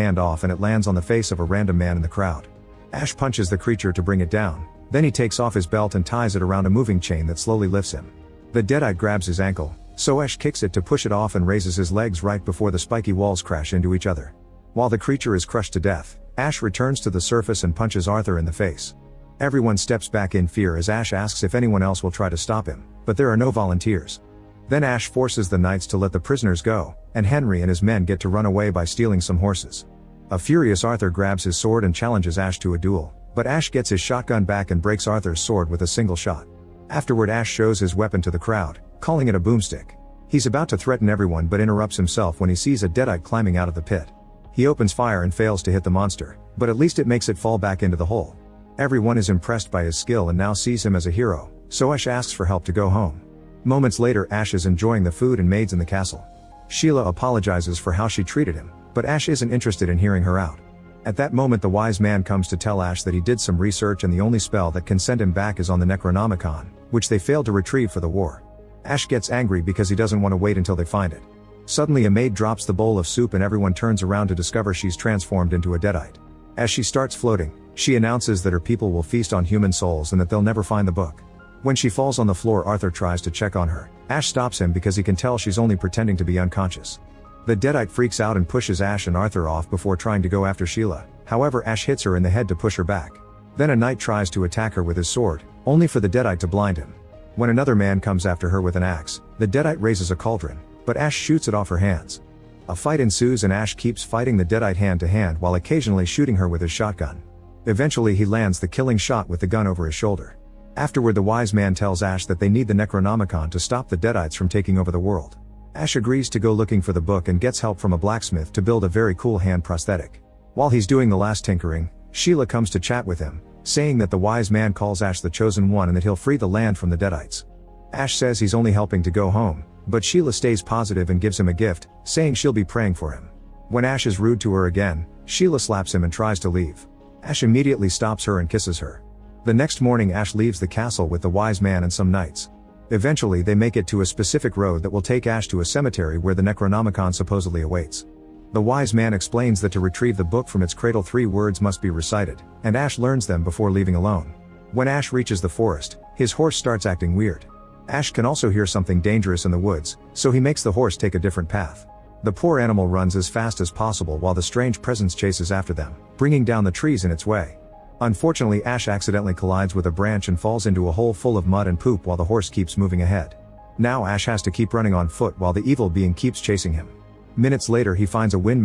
hand off and it lands on the face of a random man in the crowd. Ash punches the creature to bring it down, then he takes off his belt and ties it around a moving chain that slowly lifts him. The deadite grabs his ankle, so Ash kicks it to push it off and raises his legs right before the spiky walls crash into each other. While the creature is crushed to death, Ash returns to the surface and punches Arthur in the face. Everyone steps back in fear as Ash asks if anyone else will try to stop him, but there are no volunteers. Then Ash forces the knights to let the prisoners go, and Henry and his men get to run away by stealing some horses. A furious Arthur grabs his sword and challenges Ash to a duel, but Ash gets his shotgun back and breaks Arthur's sword with a single shot. Afterward, Ash shows his weapon to the crowd, calling it a boomstick. He's about to threaten everyone but interrupts himself when he sees a deadite climbing out of the pit. He opens fire and fails to hit the monster, but at least it makes it fall back into the hole. Everyone is impressed by his skill and now sees him as a hero, so Ash asks for help to go home. Moments later, Ash is enjoying the food and maids in the castle. Sheila apologizes for how she treated him, but Ash isn't interested in hearing her out. At that moment, the wise man comes to tell Ash that he did some research and the only spell that can send him back is on the Necronomicon, which they failed to retrieve for the war. Ash gets angry because he doesn't want to wait until they find it. Suddenly a maid drops the bowl of soup and everyone turns around to discover she's transformed into a deadite. As she starts floating, she announces that her people will feast on human souls and that they'll never find the book. When she falls on the floor, Arthur tries to check on her. Ash stops him because he can tell she's only pretending to be unconscious. The deadite freaks out and pushes Ash and Arthur off before trying to go after Sheila. However, Ash hits her in the head to push her back. Then a knight tries to attack her with his sword, only for the deadite to blind him. When another man comes after her with an axe, the deadite raises a cauldron, but Ash shoots it off her hands. A fight ensues and Ash keeps fighting the deadite hand to hand while occasionally shooting her with his shotgun. Eventually he lands the killing shot with the gun over his shoulder. Afterward, the wise man tells Ash that they need the Necronomicon to stop the deadites from taking over the world. Ash agrees to go looking for the book and gets help from a blacksmith to build a very cool hand prosthetic. While he's doing the last tinkering, Sheila comes to chat with him, saying that the wise man calls Ash the chosen one and that he'll free the land from the deadites. Ash says he's only helping to go home, but Sheila stays positive and gives him a gift, saying she'll be praying for him. When Ash is rude to her again, Sheila slaps him and tries to leave. Ash immediately stops her and kisses her. The next morning, Ash leaves the castle with the wise man and some knights. Eventually they make it to a specific road that will take Ash to a cemetery where the Necronomicon supposedly awaits. The wise man explains that to retrieve the book from its cradle 3 words must be recited, and Ash learns them before leaving alone. When Ash reaches the forest, his horse starts acting weird. Ash can also hear something dangerous in the woods, so he makes the horse take a different path. The poor animal runs as fast as possible while the strange presence chases after them, bringing down the trees in its way. Unfortunately, Ash accidentally collides with a branch and falls into a hole full of mud and poop while the horse keeps moving ahead. Now Ash has to keep running on foot while the evil being keeps chasing him. Minutes later, he finds a windmill